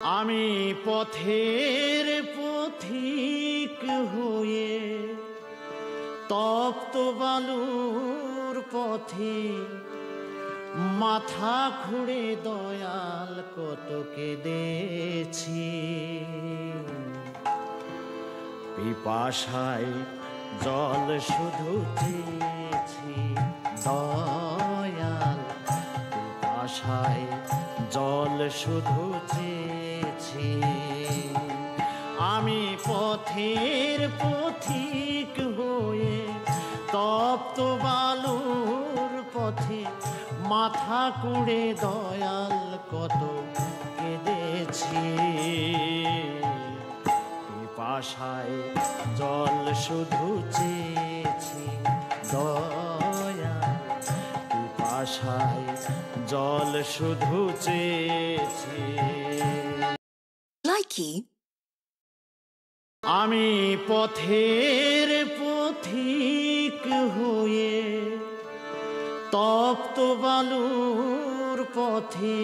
আমি পথের পথিক হয়ে তপ্ত বালুর পথে মাথা খুঁড়ে দয়াল কত কেঁদেছি। পিপাসায় জল শুধু চেয়েছি দয়াল, পিপাসায় জল শুধু চেয়েছি। আমি পথের পথিক হয়ে তপ্ত বালুর পথে মাথা কুঁড়ে দয়াল কত কেঁদেছি। পিপাসায় জল শুধু চেয়েছি দয়াল, পিপাসায় জল শুধু চেয়েছি। আমি পথের পথিক হয়ে তপ্ত বালুর পথে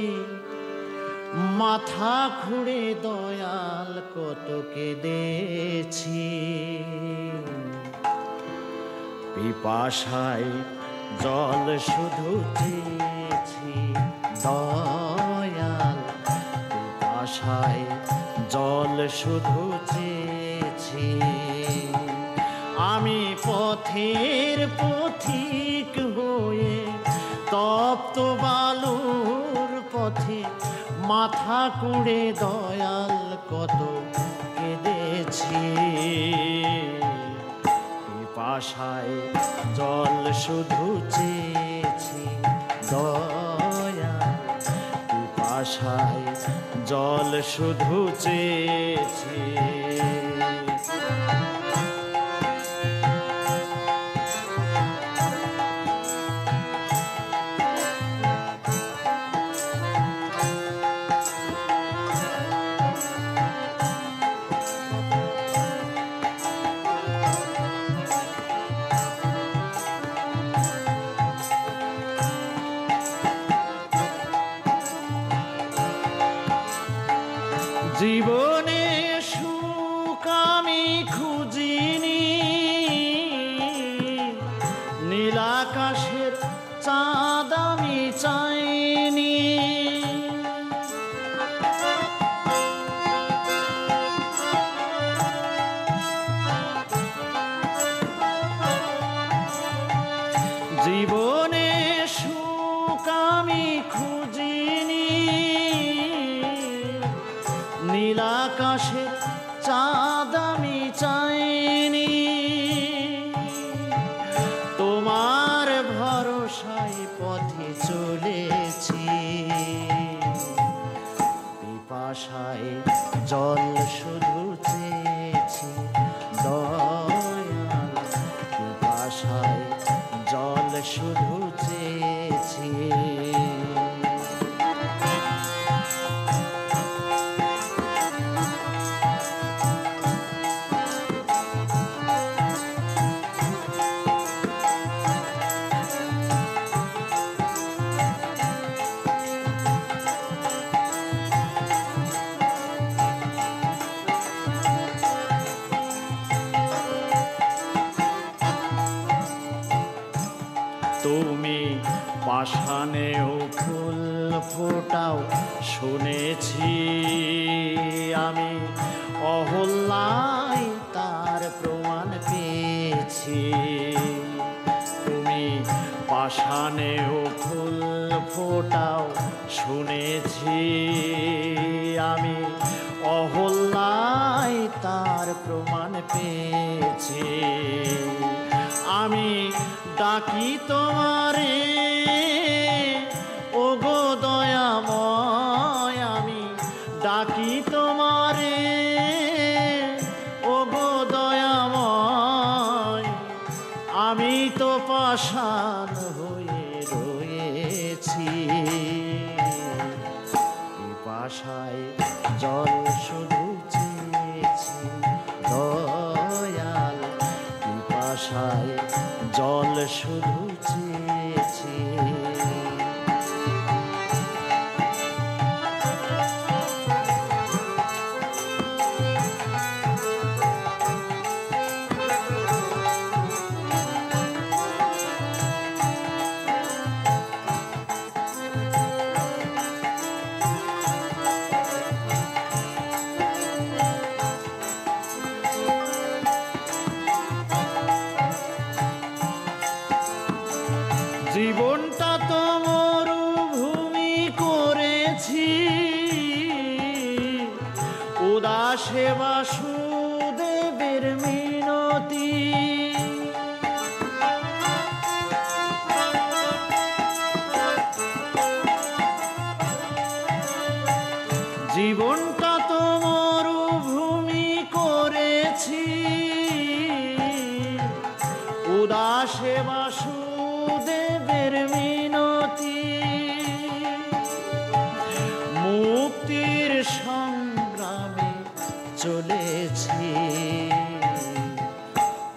মাথা খুঁড়ে দয়াল কত কেঁদেছি। পিপাসায় জল শুধু চেয়েছি দয়াল, পিপাসায় জল শুধু চেয়েছি। আমি পথের পথিক হয়ে তপ্ত বালুর পথে মাথা কুঁড়ে দয়াল কত কেঁদেছি। পিপাসায় জল শুধু চেয়েছি দয়াল, পিপাসায় জল শুধু চেয়েছি। জীবনে সুখ আমি খুঁজিনি, নীল আকাশের চাঁদ আমি চাইনি। জীবনে সুখ আমি খুঁজিনি, নীল আকাশের চাঁদ আমি চাইনি। তোমার ভরসায় পথে চলেছি, পিপাসায় জল শুধু চেয়েছি দয়াল, পিপাসায় জল শুধু চেয়েছি। তুমি পাষাণেও ফুল ফোটাও শুনেছি, আমি অহল্যায় তার প্রমাণ পেয়েছি। তুমি পাষাণেও ফুল ফোটাও শুনেছি, আমি অহল্যায় তার প্রমাণ পেয়েছি। আমি ডাকি তোমারে ওগো দয়াময়, আমি ডাকি তোমারে ওগো দয়াময়। আমি তো পাষাণ হয়ে রয়েছি, পিপাসায় জল শুধু চেয়েছি দয়াল, পিপাসায় জল শুধু চেয়েছি। উদাসে বাসুদেবের মিনতি জীবনটা তো মরুভূমি করেছি উদাসে বাসুদেবের মিনতি মুক্তির সংগ্রামে চলেছি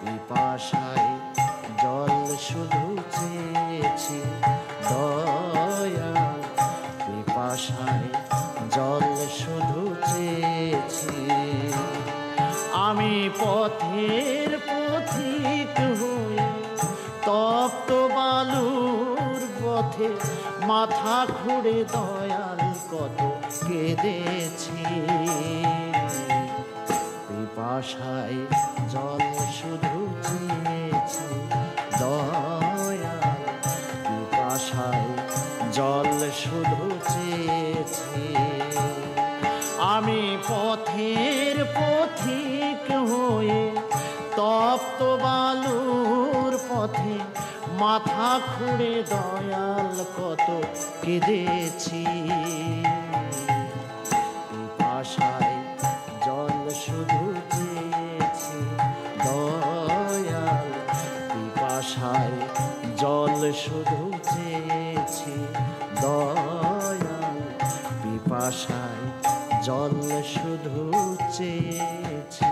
পিপাসায় জল শুধু চেয়েছি দয়াল পিপাসায় জল শুধু চেয়েছি আমি পথের পথিক হয়ে তপ্ত বালুর পথে মাথা খুঁড়ে দয়াল কত কেঁদেছি পিপাসায় জল শুধু চেয়েছি দয়াল পিপাসায় জল শুধু চেয়েছি আমি পথের পথিক হয়ে তপ্ত বালুর পথে মাথা খুঁড়ে দয়াল কত কেঁদেছি পিপাসায় জল শুধু চেয়েছি দয়াল পিপাসায় জল শুধু চেয়েছি দয়াল পিপাসায় জল শুধু চেয়েছি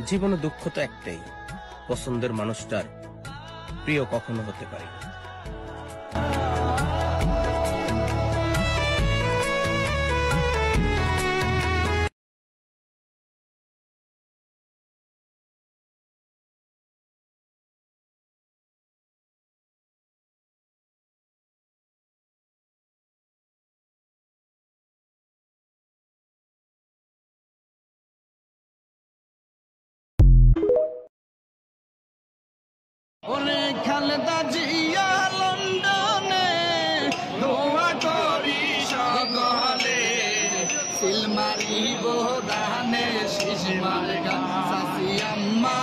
জীবনে দুঃখ তো একটাই, পছন্দের মানুষটার প্রিয় কখনো হতে পারে না। ওরে খালেদা জিয়া লন্ডনে দোয়া করি সকলে সিল মারিব দানে শীষ মার্গা সাসি আম্মা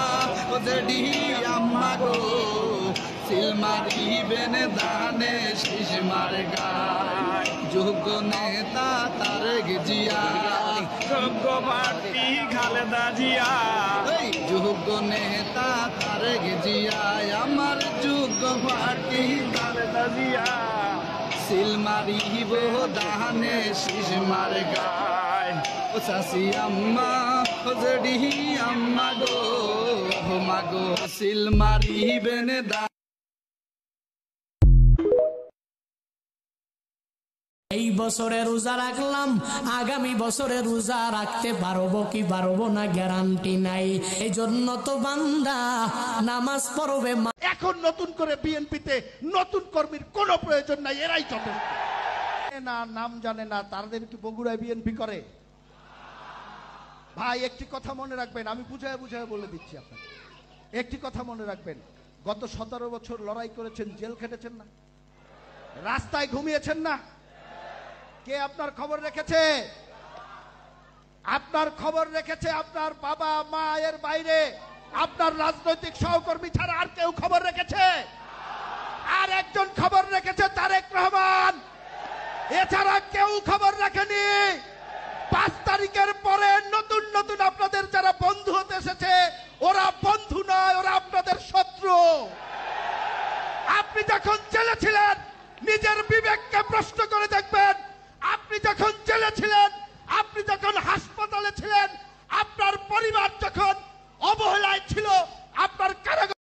ওদেডি আম্মা গো সিল মারিবেন দানে শীষ মার্গা যোগ্য নেতা তারেক জিয়া যোগ্য প্রার্থী খালেদা জিয়া যোগ্য নেতা তারেক জিয়া আমার যোগ্য প্রার্থী খালেদা জিয়া সিল মারিব দানে শীষ মার্গায় ও শাসি আম্মা ও জেডি আম্মা গো মাগো সিল মারিবেন দা। এই বছরে রোজা রাখলাম, আগামী বছরে রোজা রাখতে পারবো কি পারবো না গ্যারান্টি নাই। এই জন্য তো বান্দা নামাজ পড়বে। এখন নতুন করে বিএনপিতে নতুন কর্মীর কোনো প্রয়োজন নাই, এরাই যথেষ্ট। না নাম জানে না, তাদের কি বগুড়ায় বিএনপি করে? ভাই একটি কথা মনে রাখবেন, আমি বুঝায় বুঝায় বলে দিচ্ছি আপনাকে। একটি কথা মনে রাখবেন, গত 17 বছর লড়াই করেছেন, জেল খেটেছেন না, রাস্তায় ঘুমিয়েছেন না। কে আপনার খবর রেখেছে? আপনার খবর রেখেছে আপনার বাবা মা এর বাইরে আপনার রাজনৈতিক সহকর্মী ছাড়া আর কেউ খবর রেখেছে? আর একজন খবর রেখেছে, তারেক রহমান। এছাড়া কেউ খবর রাখেনি। 5 তারিখের পরে নতুন নতুন আপনাদের যারা বন্ধু হতে এসেছে, ওরা বন্ধু নয়, ওরা আপনাদের শত্রু। আপনি যখন জেলে ছিলেন নিজের বিবেককে প্রশ্ন করে দেখবেন। আপনি যখন জেলে ছিলেন, আপনি যখন হাসপাতালে ছিলেন, আপনার পরিবার যখন অবহেলায় ছিল, আপনার কারাগারে